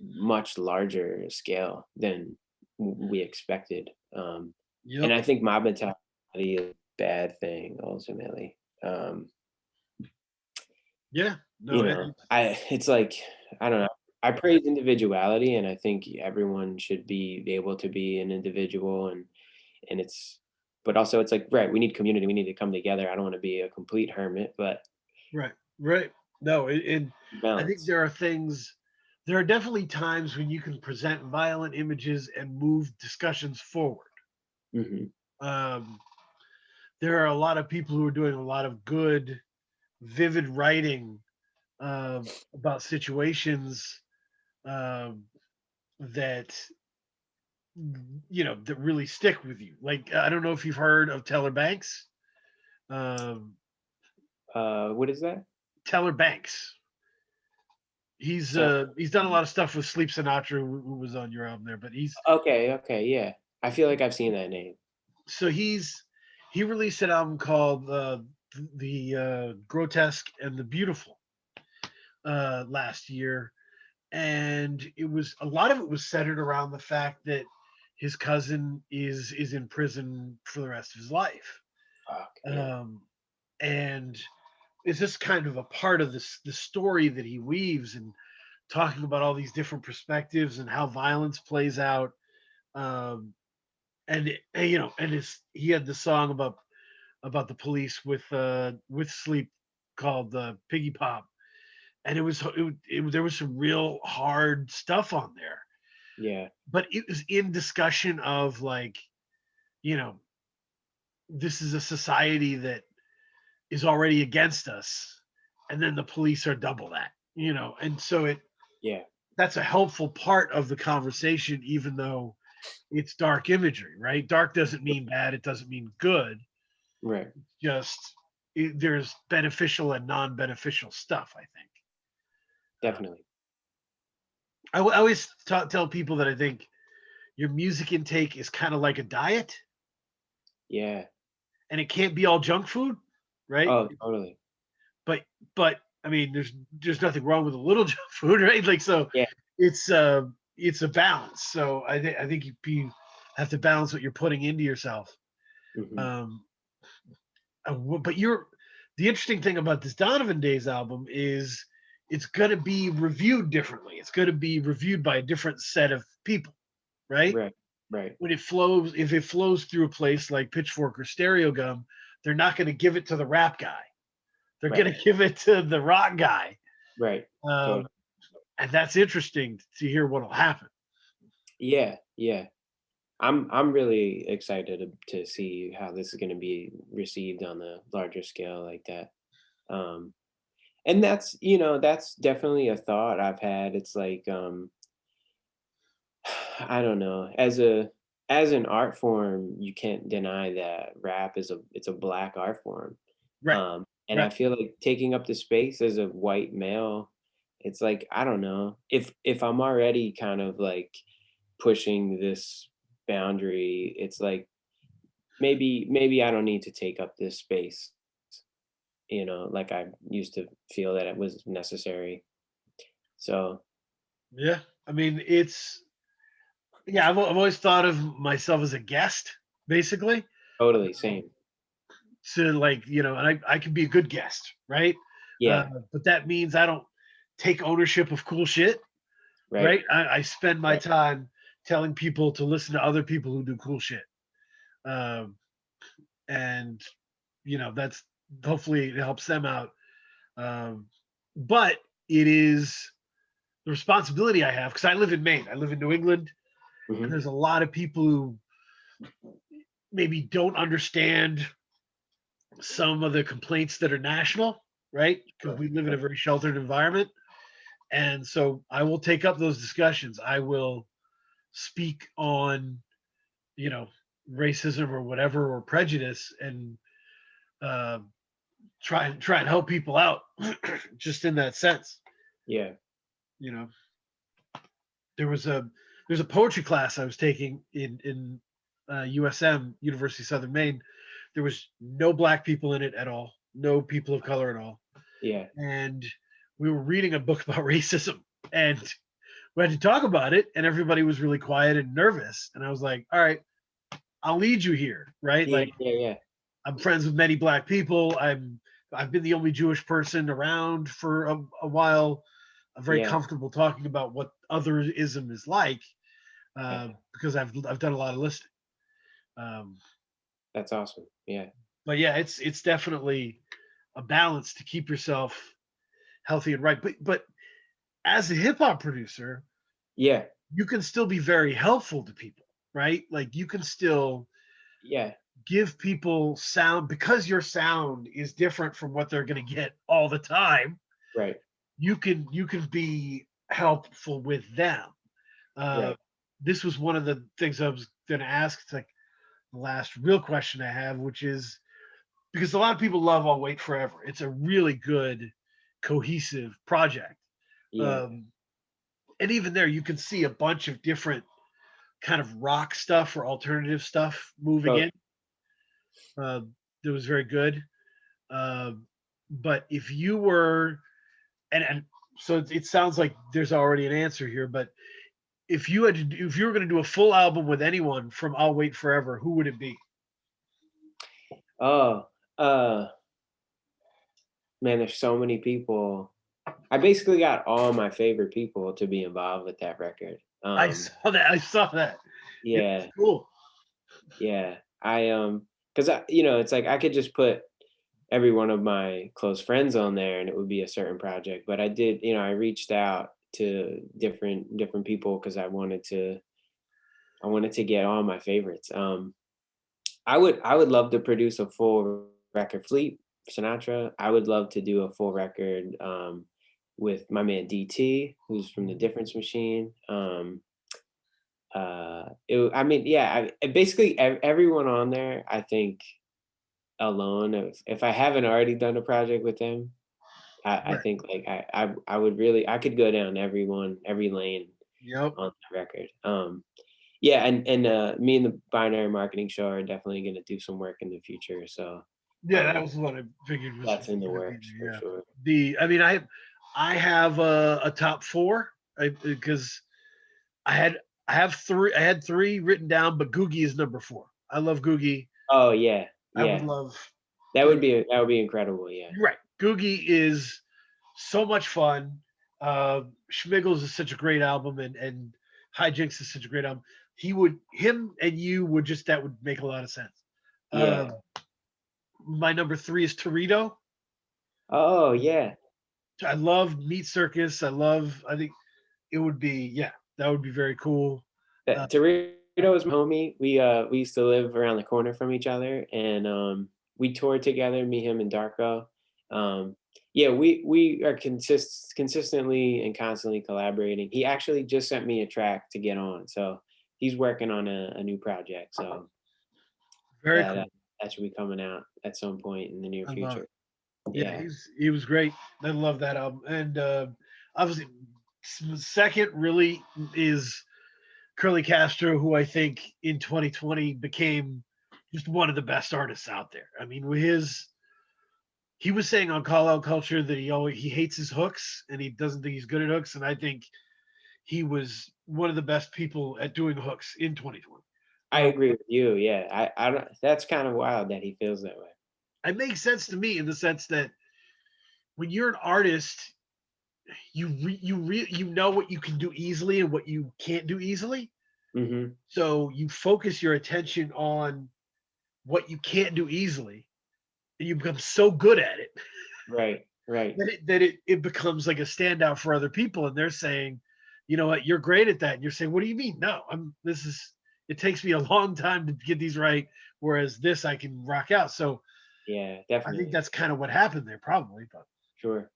much larger scale than we expected. And Yep. I think mob mentality is a bad thing ultimately. Um, Yeah. No, I it's like I don't know. I praise individuality, and I think everyone should be able to be an individual, and it's but also it's like right, we need community. We need to come together. I don't want to be a complete hermit, but right, right. No, and I think balance. there are definitely times when you can present violent images and move discussions forward. Hmm. Um, there are a lot of people who are doing a lot of good, vivid writing about situations um, that that really stick with you. Like I don't know if you've heard of Teller Banks. Um, What is that? Teller Banks. Tell He's done a lot of stuff with Sleep Sinatra, who was on your album there. But Okay, okay, yeah. I feel like I've seen that name. so he released an album called the Grotesque and the Beautiful last year, and it was a lot of it was centered around the fact that his cousin is in prison for the rest of his life, Fuck, yeah. um, and it's just kind of a part of the story that he weaves and talking about all these different perspectives and how violence plays out. Um, and it's he had the song about the police with sleep called Piggy Pop, and there was some real hard stuff on there. Yeah. but it was in discussion of like, you know, this is a society that is already against us, and then the police are double that, and so Yeah. that's a helpful part of the conversation, even though it's dark imagery, right? Dark doesn't mean bad, it doesn't mean good. Right. Just there's beneficial and non-beneficial stuff, I think. uh, Definitely. I always tell people that I think your music intake is kind of like a diet, Yeah. and it can't be all junk food, right? Oh, totally. but but I mean, there's nothing wrong with a little junk food, right? Like, so Yeah. it's uh it's a balance. So I think you have to balance what you're putting into yourself. Hmm. Um, but the interesting thing about this Donovan Days album is it's going to be reviewed differently. It's going to be reviewed by a different set of people, right? Right. Right. When it flows, if it flows through a place like Pitchfork or Stereo Gum, they're not going to give it to the rap guy. They're Right. going to give it to the rock guy. Right. Totally. Um, and that's interesting to hear what'll happen. Yeah. Yeah. I'm really excited to see how this is going to be received on a larger scale like that. Um, and that's definitely a thought I've had. It's like, I don't know, as an art form, you can't deny that rap is it's a black art form. Right, And I right. feel like taking up the space as a white male, it's like, I don't know, if I'm already kind of like pushing this boundary, it's like maybe I don't need to take up this space, like I used to feel that it was necessary. So Yeah. I mean, yeah. I've always thought of myself as a guest, basically, totally same. to like, and I can be a good guest, right? Uh, Yeah. but that means I don't take ownership of cool shit, Right. right? I spend my Right. time telling people to listen to other people who do cool shit. Um, and that's hopefully it helps them out. Um, but it is the responsibility I have because I live in Maine. I live in New England, and Hmm. there's a lot of people who maybe don't understand some of the complaints that are national, right? Because Sure. we live in a Sure. very sheltered environment. And so I will take up those discussions. I will speak on, you know, racism or whatever or prejudice, and uh, try and help people out just in that sense. Yeah. You know, there was a there's a poetry class I was taking in USM, University of Southern Maine. There was no black people in it at all, no people of color at all, Yeah. and we were reading a book about racism, and we had to talk about it, and everybody was really quiet and nervous, and I was like, all right, I'll lead you here, right? Yeah. Like, Yeah. Yeah. I'm friends with many black people. I've been the only Jewish person around for a while. I'm very Yeah. comfortable talking about what otherism is like, Yeah. because I've done a lot of listening. Um, That's awesome. Yeah. but yeah, it's definitely a balance to keep yourself healthy and right. But as a hip hop producer, Yeah. you can still be very helpful to people, right? Like, you can still Yeah. give people sound because your sound is different from what they're going to get all the time. Right. You can be helpful with them. Uh, Right. this was one of the things I was going to ask. It's like the last real question I have, which is because a lot of people love "I'll Wait Forever." It's a really good, cohesive project. Yeah. Um, and even there, you can see a bunch of different kind of rock stuff or alternative stuff moving So in. Uh, that was very good. Uh, but if you were, and so it sounds like there's already an answer here, but if you were going to do a full album with anyone from "I'll Wait Forever," who would it be? oh, uh, man, there's so many people. I basically got all my favorite people to be involved with that record. I saw that. I saw that. It's Yeah. cool. Yeah. Because it's like I could just put every one of my close friends on there and it would be a certain project. But I reached out to different people because I wanted to get all my favorites. I would love to produce a full record. Fleet Sinatra. I would love to do a full record with my man DT, who's from the Difference Machine. I mean, yeah, basically everyone on there. I think alone, if I haven't already done a project with them, I Right. think like I would really I could go down every lane Yep. on the record. Yeah, and me and the Binary Marketing Show are definitely gonna do some work in the future, so, Yeah, that um, was what I figured was that's in the gonna be works for yeah. sure. I mean, I have a top four because I had I had three written down, but Googie is number four. I love Googie. Oh, yeah, I would yeah. love That would be incredible, yeah. right. Googie is so much fun. Schmiggles is such a great album, and Hijinks is such a great album. Him and you would just that would make a lot of sense. Yeah. Um, my number three is Torito. Oh, yeah. I love Meat Circus. I think it would be yeah, that would be very cool. Uh, That Dorito is my homie. We used to live around the corner from each other, and, we toured together, me, him, and Darko. Yeah, we are consistently and constantly collaborating. He actually just sent me a track to get on, so he's working on a new project, so Very that, cool. that should be coming out at some point in the near I love future. it. Yeah, Yeah. he was great. I love that album. And obviously, second really is Curly Castro, who I think in 2020 became just one of the best artists out there. I mean, with his he was saying on Call Out Culture that he hates his hooks and he doesn't think he's good at hooks, and I think he was one of the best people at doing hooks in 2020. I Uh, agree with you, yeah. I don't that's kind of wild that he feels that way. it makes sense to me in the sense that when you're an artist, you know what you can do easily and what you can't do easily. Mhm. So you focus your attention on what you can't do easily, and you become so good at it Right, right. that it becomes like a standout for other people, and they're saying, you know what, you're great at that. And you're saying, what do you mean? No, I'm. This is. It takes me a long time to get these right, whereas this I can rock out. So Yeah, I think definitely. that's kind of what happened there, probably. Sure.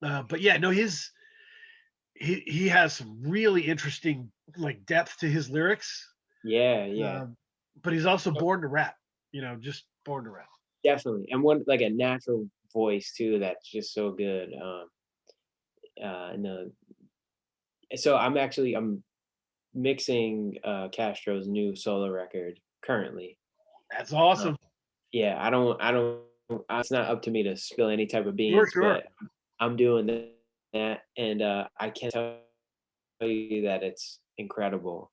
But yeah, no, he has some really interesting like depth to his lyrics. Yeah, yeah. Um, but he's also born to rap, just born to rap. Definitely, and one like a natural voice too that's just so good, and, so I'm mixing, Castro's new solo record currently. That's Uh, awesome. yeah, I don't it's not up to me to spill any type of Sure, beans, sure. but I'm doing that, and, I can tell you that it's incredible,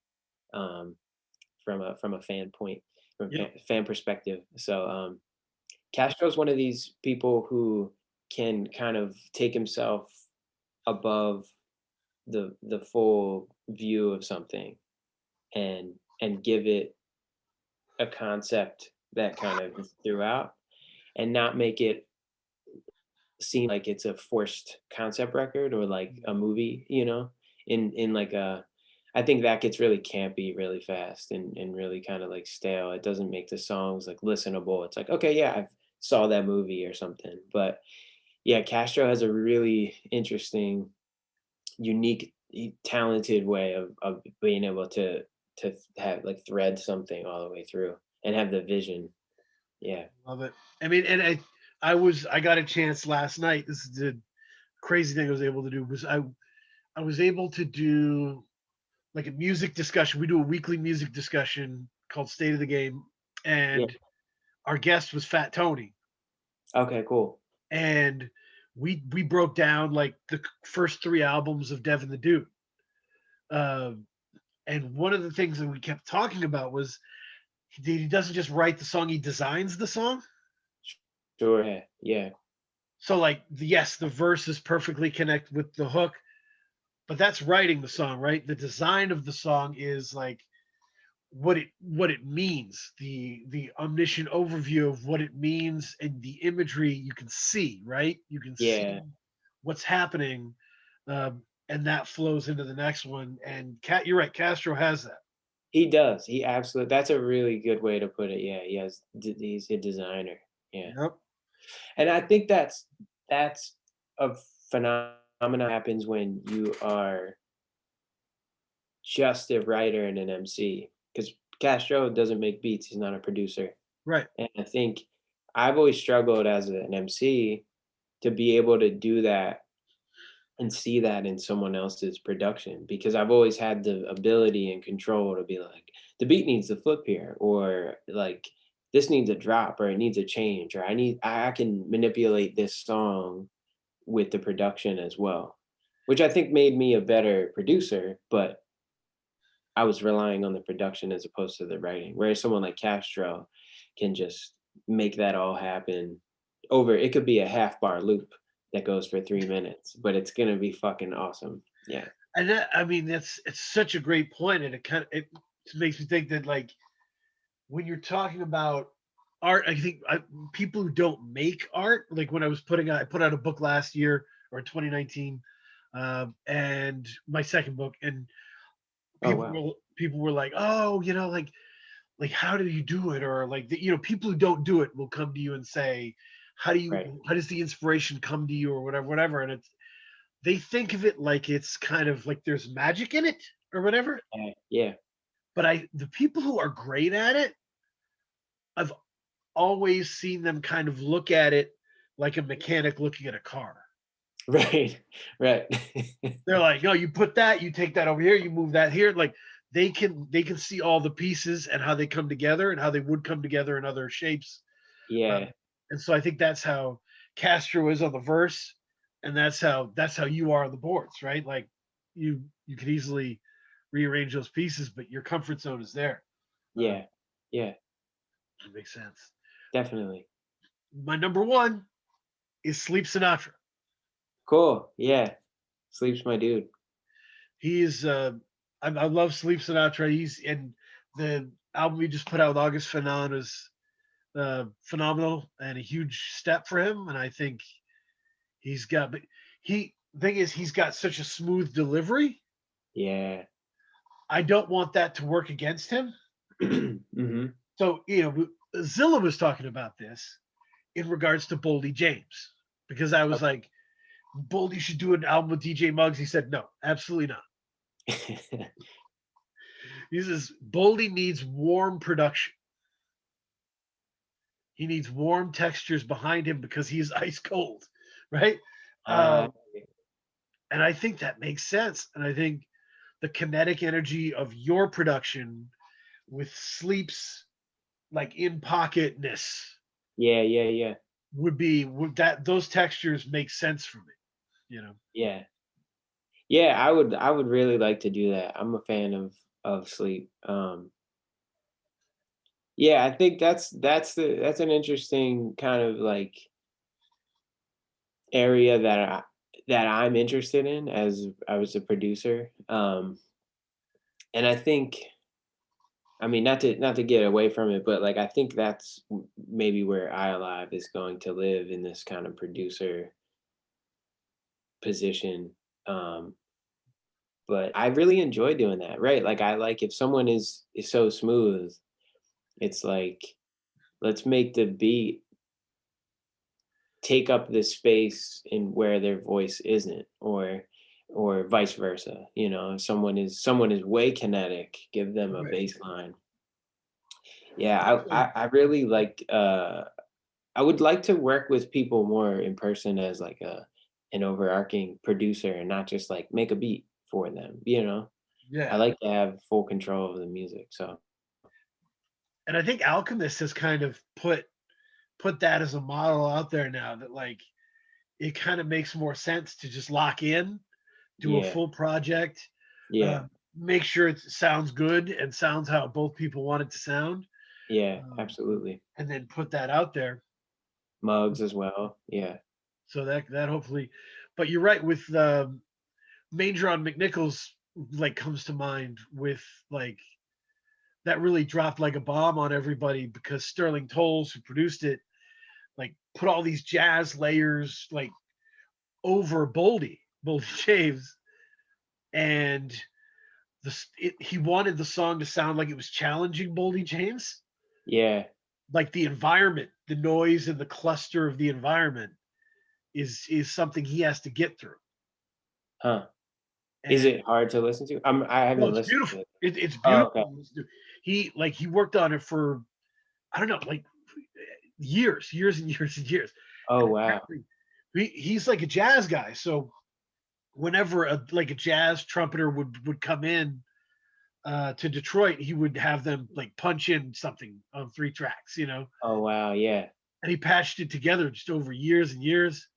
um, from a from Yep. fan perspective, so, Castro's one of these people who can kind of take himself above the full view of something and give it a concept that kind of is throughout and not make it seem like it's a forced concept record or like a movie, in like a I think that gets really campy really fast and really kind of like stale. It doesn't make the songs like listenable. It's like, okay, yeah, I've saw that movie or something. But yeah, Castro has a really interesting, unique, talented way of being able to have like thread something all the way through and have the vision. Yeah. Love it. I mean, and I got a chance last night. This is the crazy thing I was able to do was I was able to do like a music discussion. We do a weekly music discussion called State of the Game, Yeah. and our guest was Fat Tony, Okay, cool. and we broke down like the first three albums of Devin the Dude. Um, and one of the things that we kept talking about was he doesn't just write the song; he designs the song. Sure. Yeah. Yeah. So like yes, the verses perfectly connect with the hook, but that's writing the song, right? The design of the song is like what it means, the omniscient overview of what it means, and the imagery you can see, right? You can see Yeah. what's happening. and that flows into the next one. And you're right, Castro has that. He does. He absolutely. That's a really good way to put it. Yeah, he's a designer. Yeah, Yep. and I think that's a phenomenon happens when you are just a writer and an MC. Because Castro doesn't make beats. He's not a producer. Right. And I think I've always struggled as an MC to be able to do that and see that in someone else's production because I've always had the ability and control to be like, the beat needs to flip here, or like this needs a drop, or it needs a change, or I can manipulate this song with the production as well, which I think made me a better producer, but I was relying on the production as opposed to the writing. Whereas someone like Castro can just make that all happen over it could be a half bar loop that goes for 3 minutes, but it's gonna be fucking awesome. Yeah. And that, I mean, it's such a great point, and it makes me think that, like, when you're talking about art, I think people who don't make art, like when I put out a book last year or 2019, and my second book, and Oh, wow. people were like, oh, like how do you do it, or like people who don't do it will come to you and say, Right. how does the inspiration come to you, or whatever, and it's they think of it like it's kind of like there's magic in it or whatever. Yeah. Yeah. But the people who are great at it, I've always seen them kind of look at it like a mechanic looking at a car. Right. Right. They're like, no, you put that, you take that over here, you move that here. Like they can see all the pieces and how they come together and how they would come together in other shapes. Yeah. Um, and so I think that's how Castro is on the verse, and that's how you are on the boards, right? Like you could easily rearrange those pieces, but your comfort zone is there. Um, Yeah. Yeah. it makes sense. Definitely. My number one is Sleep Sinatra. Cool. Yeah. Sleep's my dude. He is. I love Sleep Sinatra. He's in the album we just put out with August Fanon is phenomenal and a huge step for him. And I think he's got. But he thing is, he's got such a smooth delivery. Yeah. I don't want that to work against him. Hmm. So Zilla was talking about this in regards to Boldy James because I was like, Boldy should do an album with DJ Muggs. He said, no, absolutely not. He says Boldy needs warm production. He needs warm textures behind him because he's ice cold, right? uh, Um, and I think that makes sense. And I think the kinetic energy of your production with Sleep's like in pocketness yeah. Yeah. Yeah. would that those textures make sense for me, you know? Yeah. Yeah. I would really like to do that. I'm a fan of sleep. Yeah, I think that's an interesting kind of like area that I'm interested in as I was a producer. And I think, I mean, not to get away from it, but like I think that's maybe where ialive is going to live in this kind of producer position. Um, but I really enjoy doing that, right? Like I like if someone is so smooth, it's like let's make the beat take up this space in where their voice isn't, or vice versa. If someone is way kinetic, give them a Right. bass line. Yeah, I So I, I really like I would like to work with people more in person as like an overarching producer and not just like make a beat for them. I yeah. like to have full control of the music. So And I think Alchemist has kind of put that as a model out there now that like it kind of makes more sense to just lock in, do a yeah, full project, yeah, make sure it sounds good and sounds how both people want it to sound, yeah, um, absolutely. and then put that out there. Mugs as well. Yeah. So that hopefully, but you're right with Major on McNichols like comes to mind with like that really dropped like a bomb on everybody because Sterling Tolles, who produced it, like put all these jazz layers like over Boldy James, and he wanted the song to sound like it was challenging Boldy James, Yeah. like the environment, the noise and the cluster of the environment is something he has to get through. Huh. Is And it hard to listen to? I no, haven't it's listened beautiful. to it. It's Oh, beautiful. okay. to listen to. He worked on it for, I don't know, like years and years and years. Oh, And wow. apparently he's like a jazz guy. So whenever like a jazz trumpeter would come in to Detroit, he would have them like punch in something on 3 tracks, Oh, wow, yeah. and he patched it together just over years and years.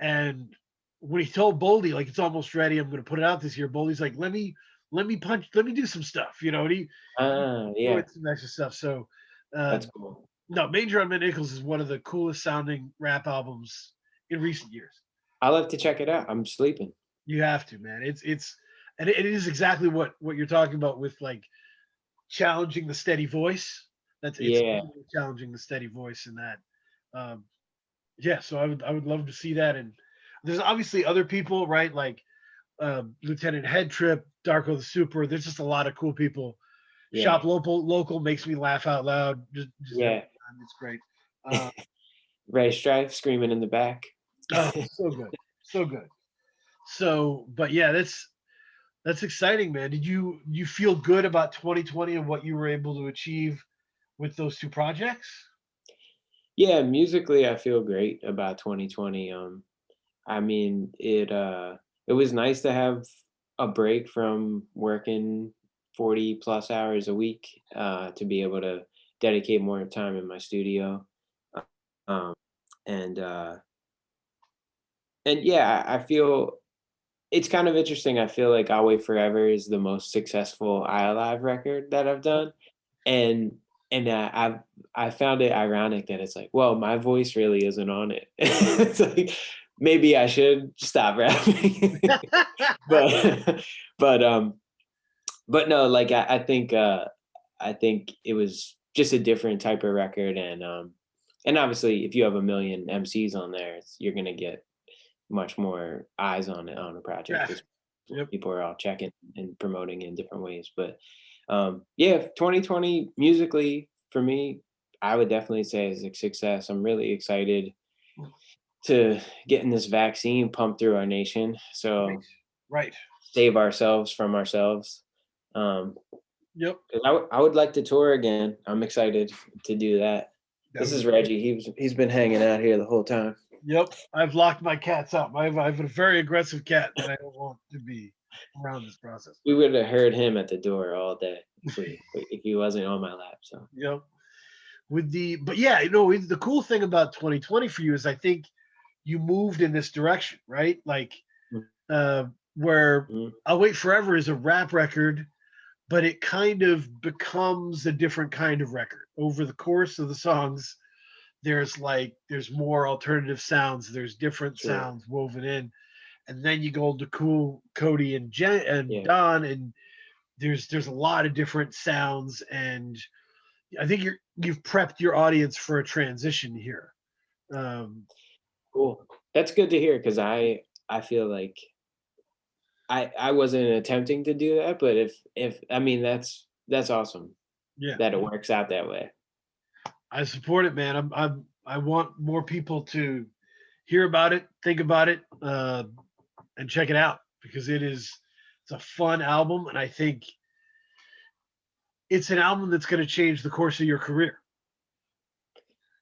And when he told Boldy, like, it's almost ready, I'm going to put it out this year, Boldy's like, let me do some stuff, and he Yeah, wrote some extra stuff. So, uh, that's cool. no, Major on Nichols is one of the coolest sounding rap albums in recent years. I'll have to check it out. I'm sleeping. You have to, man. And it is exactly what you're talking about with like challenging the steady voice. It's Yeah, totally challenging the steady voice in that. Um, yeah, so I would love to see that. And there's obviously other people, right? Like Lieutenant Head Trip, Darko the Super. There's just a lot of cool people. yeah, Shop local makes me laugh out loud. Just every yeah. time. It's great. Uh, Ray Strife screaming in the back. oh, so good, so good. So, but yeah, that's exciting, man. Did you feel good about 2020 and what you were able to achieve with those two projects? Yeah, musically, I feel great about 2020. I mean, it was nice to have a break from working 40 plus hours a week, to be able to dedicate more time in my studio. Uh, Um, and yeah, I feel it's kind of interesting. I feel like "I'll Wait Forever" is the most successful ialive record that I've done, and I found it ironic that it's like, well, my voice really isn't on it. It's like maybe I should stop rapping, but but um but no, like I think it was just a different type of record, and obviously if you have a million MCs on there, you're gonna get much more eyes on it on a project because Traffic. Yep. people are all checking and promoting in different ways. But yeah, 2020 musically for me, I would definitely say is a success. I'm really excited to getting this vaccine pumped through our nation. Right. So Right. save ourselves from ourselves. Um, Yep. 'Cause I would like to tour again. I'm excited to do that. That This would is be great. Reggie. He's been hanging out here the whole time. Yep. I've locked my cats up. I have a very aggressive cat that I don't want to be around this process. We would have heard him at the door all day if he wasn't on my lap. So Yep. But yeah, the cool thing about 2020 for you is I think you moved in this direction, right? Like uh where mhm. I'll Wait Forever is a rap record, but it kind of becomes a different kind of record over the course of the songs. There's more alternative sounds, there's different True. sounds woven in, and then you go to Cool, Cody, and Jen and Yeah. Don, and there's a lot of different sounds, and I think you've prepped your audience for a transition here. Um, Cool. That's good to hear because I feel like I wasn't attempting to do that, but if I mean that's awesome yeah, that it works out that way. I support it, man. I want more people to hear about it, think about it, and check it out because it's a fun album, and I think it's an album that's going to change the course of your career.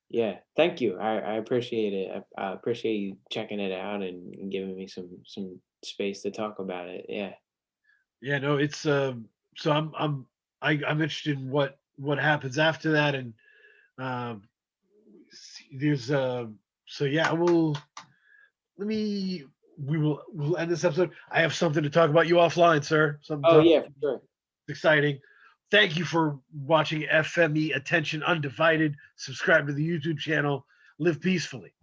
Yeah. Thank you. I appreciate it. I appreciate you checking it out and giving me some space to talk about it. Yeah. Yeah, no, it's so I'm interested in what happens after that, and um, there's so yeah, let me we'll end this episode. I have something to talk about you offline, sir. Something Oh to talk yeah, for sure. exciting. Thank you for watching FME Attention Undivided. Subscribe to the YouTube channel. Live peacefully.